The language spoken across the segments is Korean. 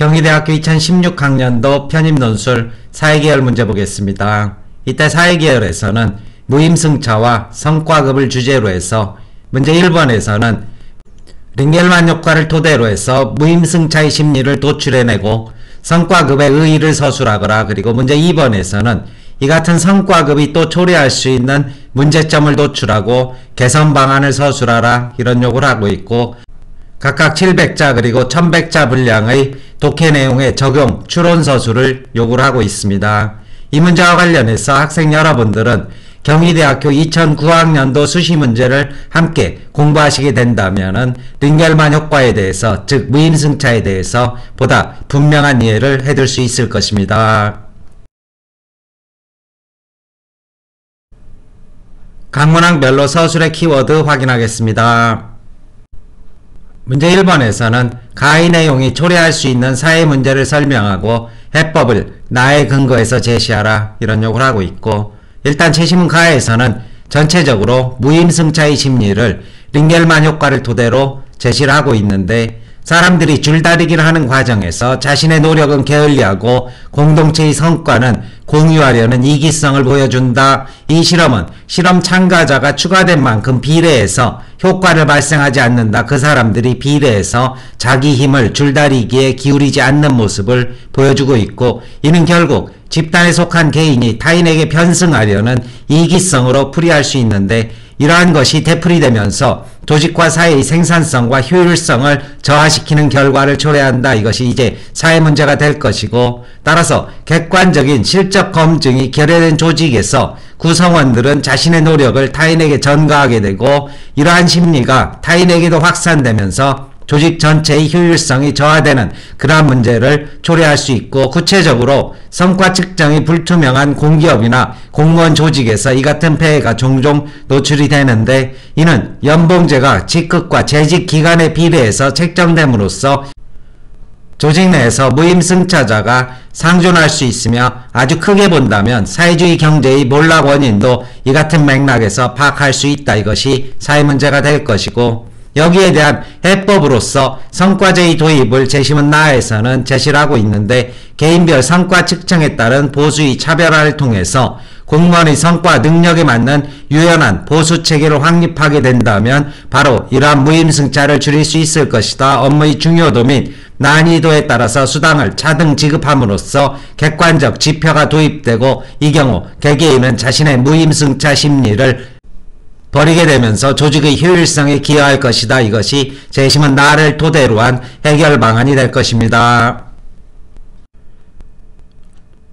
경희대학교 2016학년도 편입논술 사회계열 문제 보겠습니다. 이때 사회계열에서는 무임승차와 성과급을 주제로 해서 문제 1번에서는 링겔만 효과를 토대로 해서 무임승차의 심리를 도출해내고 성과급의 의의를 서술하거라. 그리고 문제 2번에서는 이 같은 성과급이 또 초래할 수 있는 문제점을 도출하고 개선 방안을 서술하라. 이런 요구를 하고 있고, 각각 700자 그리고 1100자 분량의 독해 내용의 적용, 추론 서술을 요구를 하고 있습니다. 이 문제와 관련해서 학생 여러분들은 경희대학교 2009학년도 수시 문제를 함께 공부하시게 된다면은 링겔만 효과에 대해서, 즉 무임승차에 대해서 보다 분명한 이해를 해둘 수 있을 것입니다. 각 문항별로 서술의 키워드 확인하겠습니다. 문제 1번에서는 가의 내용이 초래할 수 있는 사회 문제를 설명하고 해법을 나의 근거에서 제시하라. 이런 요구를 하고 있고, 일단 최시문 가에서는 전체적으로 무임승차의 심리를 링겔만 효과를 토대로 제시를 하고 있는데, 사람들이 줄다리기를 하는 과정에서 자신의 노력은 게을리하고 공동체의 성과는 공유하려는 이기성을 보여준다. 이 실험은 실험 참가자가 추가된 만큼 비례해서 효과를 발생하지 않는다. 그 사람들이 비례해서 자기 힘을 줄다리기에 기울이지 않는 모습을 보여주고 있고, 이는 결국 집단에 속한 개인이 타인에게 편승하려는 이기성으로 풀이할 수 있는데, 이러한 것이 되풀이되면서 조직과 사회의 생산성과 효율성을 저하시키는 결과를 초래한다. 이것이 이제 사회 문제가 될 것이고, 따라서 객관적인 실적 검증이 결여된 조직에서 구성원들은 자신의 노력을 타인에게 전가하게 되고, 이러한 심리가 타인에게도 확산되면서 조직 전체의 효율성이 저하되는 그러한 문제를 초래할 수 있고, 구체적으로 성과 측정이 불투명한 공기업이나 공무원 조직에서 이 같은 폐해가 종종 노출이 되는데, 이는 연봉제가 직급과 재직 기간에 비례해서 책정됨으로써 조직 내에서 무임승차자가 상존할 수 있으며, 아주 크게 본다면 사회주의 경제의 몰락 원인도 이 같은 맥락에서 파악할 수 있다. 이것이 사회문제가 될 것이고, 여기에 대한 해법으로서 성과제의 도입을 재시문 나에서는 제시를 하고 있는데, 개인별 성과 측정에 따른 보수의 차별화를 통해서 공무원의 성과 능력에 맞는 유연한 보수 체계를 확립하게 된다면 바로 이러한 무임승차를 줄일 수 있을 것이다. 업무의 중요도 및 난이도에 따라서 수당을 차등 지급함으로써 객관적 지표가 도입되고, 이 경우 개개인은 자신의 무임승차 심리를 버리게 되면서 조직의 효율성에 기여할 것이다. 이것이 재시문 나를 토대로 한 해결 방안이 될 것입니다.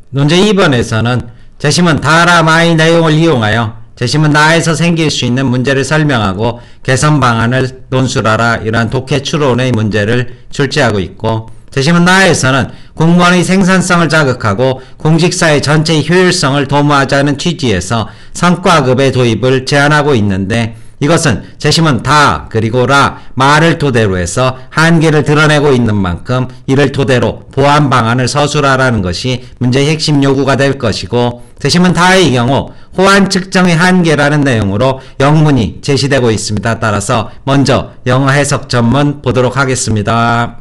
문제 2번에서는 재시문 다라 마의 내용을 이용하여 재시문 나에서 생길 수 있는 문제를 설명하고 개선 방안을 논술하라. 이러한 독해 추론의 문제를 출제하고 있고, 재시문 나에서는 공무원의 생산성을 자극하고 공직사회 전체의 효율성을 도모하자는 취지에서 성과급의 도입을 제안하고 있는데, 이것은 재시문 다 그리고 라 마를 토대로 해서 한계를 드러내고 있는 만큼 이를 토대로 보완 방안을 서술하라는 것이 문제의 핵심 요구가 될 것이고, 재시문 다의 경우 호환 측정의 한계라는 내용으로 영문이 제시되고 있습니다. 따라서 먼저 영어 해석 전문 보도록 하겠습니다.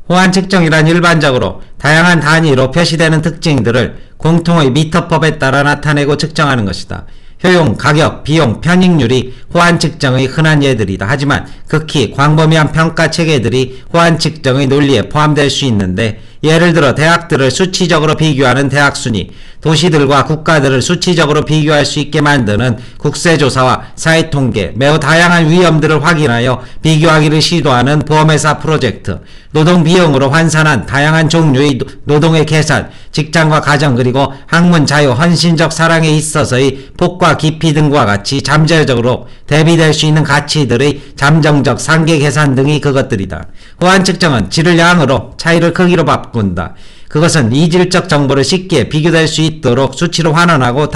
호환 측정이란 일반적으로 다양한 단위로 표시되는 특징들을 공통의 미터법에 따라 나타내고 측정하는 것이다. 효용, 가격, 비용, 편익률이 호환 측정의 흔한 예들이다. 하지만 극히 광범위한 평가 체계들이 호환 측정의 논리에 포함될 수 있는데, 예를 들어 대학들을 수치적으로 비교하는 대학순위, 도시들과 국가들을 수치적으로 비교할 수 있게 만드는 국세조사와 사회통계, 매우 다양한 위험들을 확인하여 비교하기를 시도하는 보험회사 프로젝트, 노동비용으로 환산한 다양한 종류의 노동의 계산, 직장과 가정, 그리고 학문, 자유, 헌신적 사랑에 있어서의 폭과 깊이 등과 같이 잠재적으로 대비될 수 있는 가치들의 잠정적 상계 계산 등이 그것들이다. 호환 측정은 질을 양으로, 차이를 크기로 바꾼다. 그것은 이질적 정보를 쉽게 비교될 수 있도록 수치로 환원하고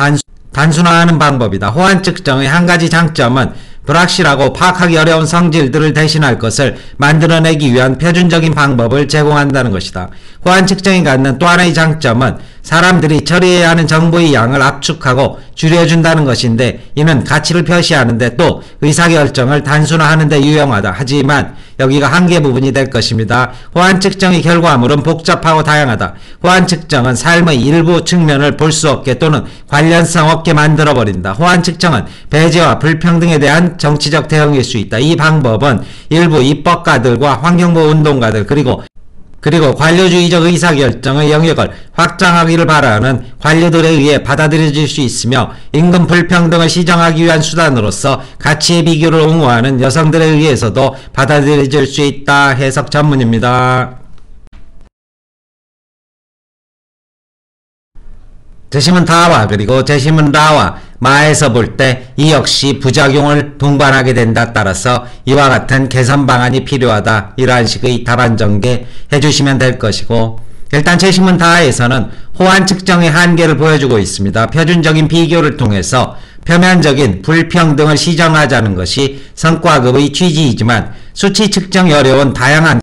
단순화하는 방법이다. 호환 측정의 한 가지 장점은 불확실하고 파악하기 어려운 성질들을 대신할 것을 만들어내기 위한 표준적인 방법을 제공한다는 것이다. 호환 측정이 갖는 또 하나의 장점은 사람들이 처리해야 하는 정보의 양을 압축하고 줄여준다는 것인데, 이는 가치를 표시하는데 또 의사결정을 단순화하는 데 유용하다. 하지만 여기가 한계 부분이 될 것입니다. 호환 측정의 결과물은 복잡하고 다양하다. 호환 측정은 삶의 일부 측면을 볼 수 없게 또는 관련성 없게 만들어버린다. 호환 측정은 배제와 불평등에 대한 정치적 대응일 수 있다. 이 방법은 일부 입법가들과 환경보호 운동가들 그리고 관료주의적 의사결정의 영역을 확장하기를 바라는 관료들에 의해 받아들여질 수 있으며, 임금 불평등을 시정하기 위한 수단으로서 가치의 비교를 옹호하는 여성들에 의해서도 받아들여질 수 있다. 해석 전문입니다. 재심은 다와 그리고 재심은 라와 마에서 볼 때 이 역시 부작용을 동반하게 된다. 따라서 이와 같은 개선 방안이 필요하다. 이러한 식의 답안 전개 해주시면 될 것이고, 일단 재심은 다에서는 호환 측정의 한계를 보여주고 있습니다. 표준적인 비교를 통해서 표면적인 불평등을 시정하자는 것이 성과급의 취지이지만, 수치 측정이 어려운 다양한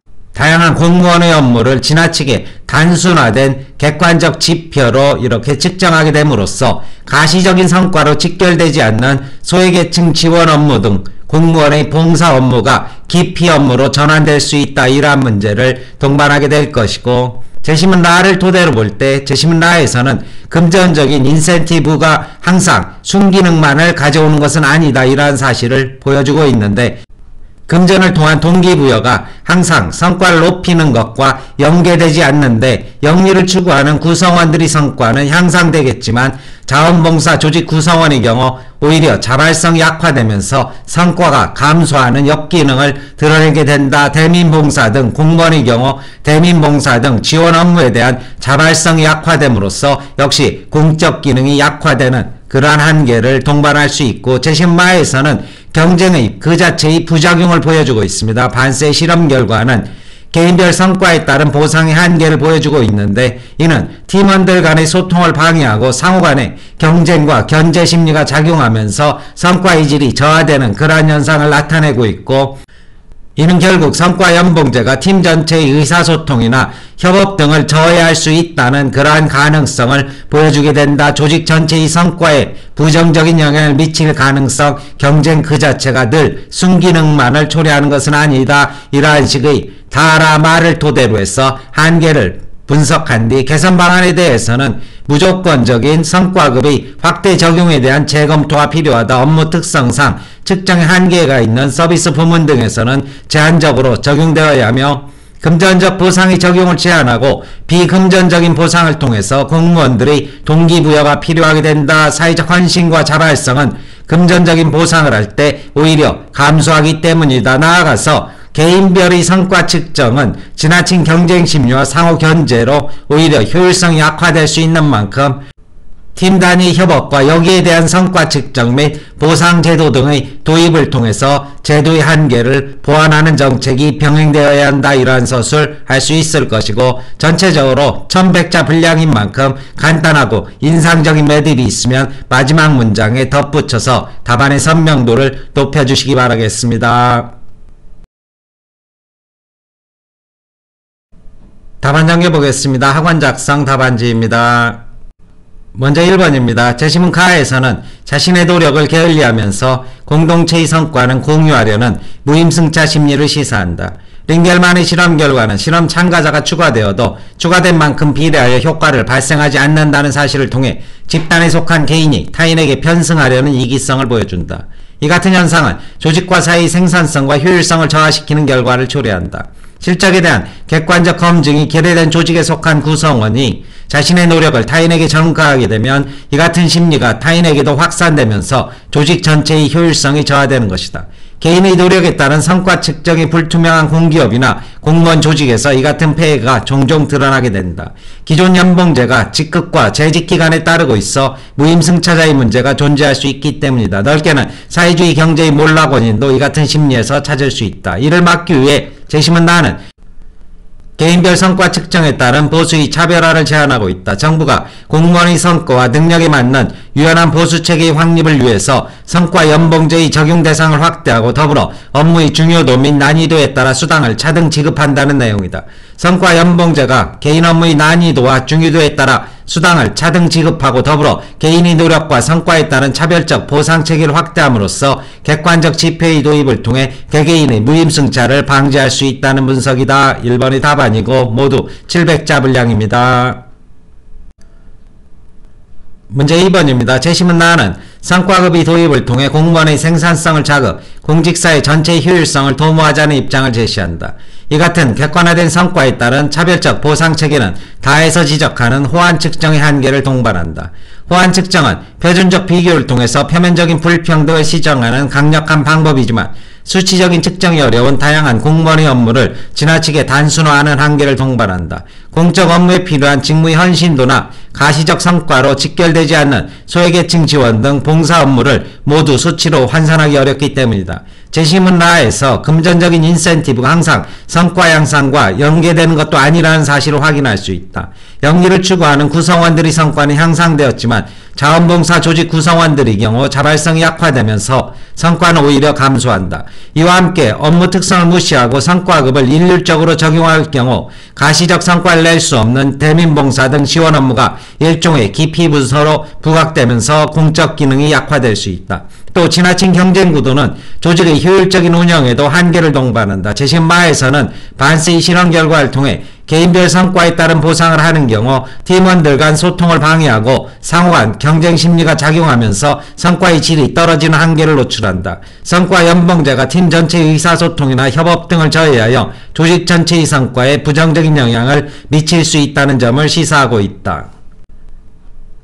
공무원의 업무를 지나치게 단순화된 객관적 지표로 이렇게 측정하게 됨으로써 가시적인 성과로 직결되지 않는 소외계층 지원 업무 등 공무원의 봉사 업무가 기피 업무로 전환될 수 있다. 이러한 문제를 동반하게 될 것이고, 재심은 라를 토대로 볼 때 재심은 라에서는 금전적인 인센티브가 항상 순기능만을 가져오는 것은 아니다. 이러한 사실을 보여주고 있는데, 금전을 통한 동기부여가 항상 성과를 높이는 것과 연계되지 않는데, 영리를 추구하는 구성원들의 성과는 향상되겠지만 자원봉사 조직 구성원의 경우 오히려 자발성이 약화되면서 성과가 감소하는 역기능을 드러내게 된다. 대민봉사 등 공무원의 경우 대민봉사 등 지원 업무에 대한 자발성이 약화됨으로써 역시 공적 기능이 약화되는 그러한 한계를 동반할 수 있고, 재심마에서는 경쟁의 그 자체의 부작용을 보여주고 있습니다. 반세 실험 결과는 개인별 성과에 따른 보상의 한계를 보여주고 있는데, 이는 팀원들 간의 소통을 방해하고 상호 간의 경쟁과 견제 심리가 작용하면서 성과의 질이 저하되는 그러한 현상을 나타내고 있고, 이는 결국 성과 연봉제가 팀 전체의 의사소통이나 협업 등을 저해할 수 있다는 그러한 가능성을 보여주게 된다. 조직 전체의 성과에 부정적인 영향을 미칠 가능성, 경쟁 그 자체가 늘 순기능만을 초래하는 것은 아니다. 이러한 식의 다라 말을 토대로 해서 한계를 분석한 뒤 개선 방안에 대해서는 무조건적인 성과급의 확대 적용에 대한 재검토가 필요하다. 업무 특성상 측정의 한계가 있는 서비스 부문 등에서는 제한적으로 적용되어야 하며, 금전적 보상의 적용을 제한하고 비금전적인 보상을 통해서 공무원들의 동기부여가 필요하게 된다. 사회적 헌신과 자발성은 금전적인 보상을 할 때 오히려 감소하기 때문이다. 나아가서 개인별의 성과 측정은 지나친 경쟁 심리와 상호 견제로 오히려 효율성이 약화될 수 있는 만큼, 팀 단위 협업과 여기에 대한 성과 측정 및 보상 제도 등의 도입을 통해서 제도의 한계를 보완하는 정책이 병행되어야 한다. 이러한 서술 할 수 있을 것이고, 전체적으로 1100자 분량인 만큼 간단하고 인상적인 매듭이 있으면 마지막 문장에 덧붙여서 답안의 선명도를 높여주시기 바라겠습니다. 답안 정리해보겠습니다. 학원 작성 답안지입니다. 먼저 1번입니다. 재심은 가에서는 자신의 노력을 게을리하면서 공동체의 성과는 공유하려는 무임승차 심리를 시사한다. 링겔만의 실험 결과는 실험 참가자가 추가되어도 추가된 만큼 비례하여 효과를 발생하지 않는다는 사실을 통해 집단에 속한 개인이 타인에게 편승하려는 이기성을 보여준다. 이 같은 현상은 조직과 사회의 생산성과 효율성을 저하시키는 결과를 초래한다. 실적에 대한 객관적 검증이 결여된 조직에 속한 구성원이 자신의 노력을 타인에게 전가하게 되면 이 같은 심리가 타인에게도 확산되면서 조직 전체의 효율성이 저하되는 것이다. 개인의 노력에 따른 성과 측정이 불투명한 공기업이나 공무원 조직에서 이 같은 폐해가 종종 드러나게 된다. 기존 연봉제가 직급과 재직 기간에 따르고 있어 무임승차자의 문제가 존재할 수 있기 때문이다. 넓게는 사회주의 경제의 몰락 원인도 이 같은 심리에서 찾을 수 있다. 이를 막기 위해 재심은 나는 개인별 성과 측정에 따른 보수의 차별화를 제안하고 있다. 정부가 공무원의 성과와 능력에 맞는 유연한 보수체계의 확립을 위해서 성과 연봉제의 적용 대상을 확대하고 더불어 업무의 중요도 및 난이도에 따라 수당을 차등 지급한다는 내용이다. 성과 연봉제가 개인 업무의 난이도와 중요도에 따라 수당을 차등 지급하고 더불어 개인의 노력과 성과에 따른 차별적 보상체계를 확대함으로써 객관적 지표의 도입을 통해 개개인의 무임승차를 방지할 수 있다는 분석이다. 1번이 답안이고 모두 700자 분량입니다. 문제 2번입니다. 재심은 나는 성과급의 도입을 통해 공무원의 생산성을 자극, 공직사의 전체 효율성을 도모하자는 입장을 제시한다. 이 같은 객관화된 성과에 따른 차별적 보상체계는 다에서 지적하는 호환 측정의 한계를 동반한다. 호환 측정은 표준적 비교를 통해서 표면적인 불평등을 시정하는 강력한 방법이지만 수치적인 측정이 어려운 다양한 공무원의 업무를 지나치게 단순화하는 한계를 동반한다. 공적 업무에 필요한 직무의 헌신도나 가시적 성과로 직결되지 않는 소외계층 지원 등 봉사 업무를 모두 수치로 환산하기 어렵기 때문이다. 재심은 나에서 금전적인 인센티브가 항상 성과 향상과 연계되는 것도 아니라는 사실을 확인할 수 있다. 영리를 추구하는 구성원들의 성과는 향상되었지만 자원봉사 조직 구성원들의 경우 자발성이 약화되면서 성과는 오히려 감소한다. 이와 함께 업무 특성을 무시하고 성과급을 일률적으로 적용할 경우 가시적 성과를 낼 수 없는 대민봉사 등 지원 업무가 일종의 기피 부서로 부각되면서 공적 기능이 약화될 수 있다. 또 지나친 경쟁 구도는 조직의 효율적인 운영에도 한계를 동반한다. 재심마에서는 반스의 실험 결과를 통해 개인별 성과에 따른 보상을 하는 경우 팀원들 간 소통을 방해하고 상호간 경쟁 심리가 작용하면서 성과의 질이 떨어지는 한계를 노출한다. 성과 연봉제가 팀 전체의 의사소통이나 협업 등을 저해하여 조직 전체의 성과에 부정적인 영향을 미칠 수 있다는 점을 시사하고 있다.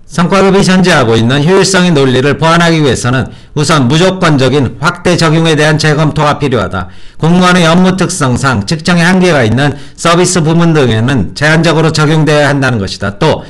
성과급이 전제하고 있는 효율성의 논리를 보완하기 위해서는 우선 무조건적인 확대 적용에 대한 재검토가 필요하다. 공무원의 업무 특성상 측정의 한계가 있는 서비스 부문 등에는 제한적으로 적용되어야 한다는 것이다. 또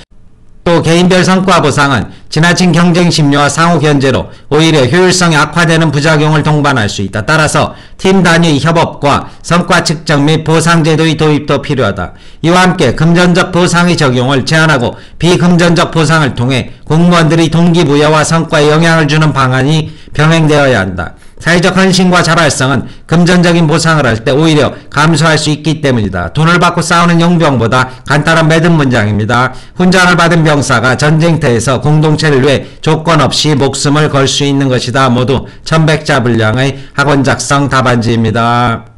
개인별 성과 보상은 지나친 경쟁 심리와 상호 견제로 오히려 효율성이 악화되는 부작용을 동반할 수 있다. 따라서 팀 단위 협업과 성과 측정 및 보상 제도의 도입도 필요하다. 이와 함께 금전적 보상의 적용을 제한하고 비금전적 보상을 통해 공무원들의 동기부여와 성과에 영향을 주는 방안이 병행되어야 한다. 사회적 헌신과 자발성은 금전적인 보상을 할 때 오히려 감소할 수 있기 때문이다. 돈을 받고 싸우는 용병보다 간단한 매듭 문장입니다. 훈장을 받은 병사가 전쟁터에서 공동체를 위해 조건 없이 목숨을 걸 수 있는 것이다. 모두 1100자 분량의 학원 작성 답안지입니다.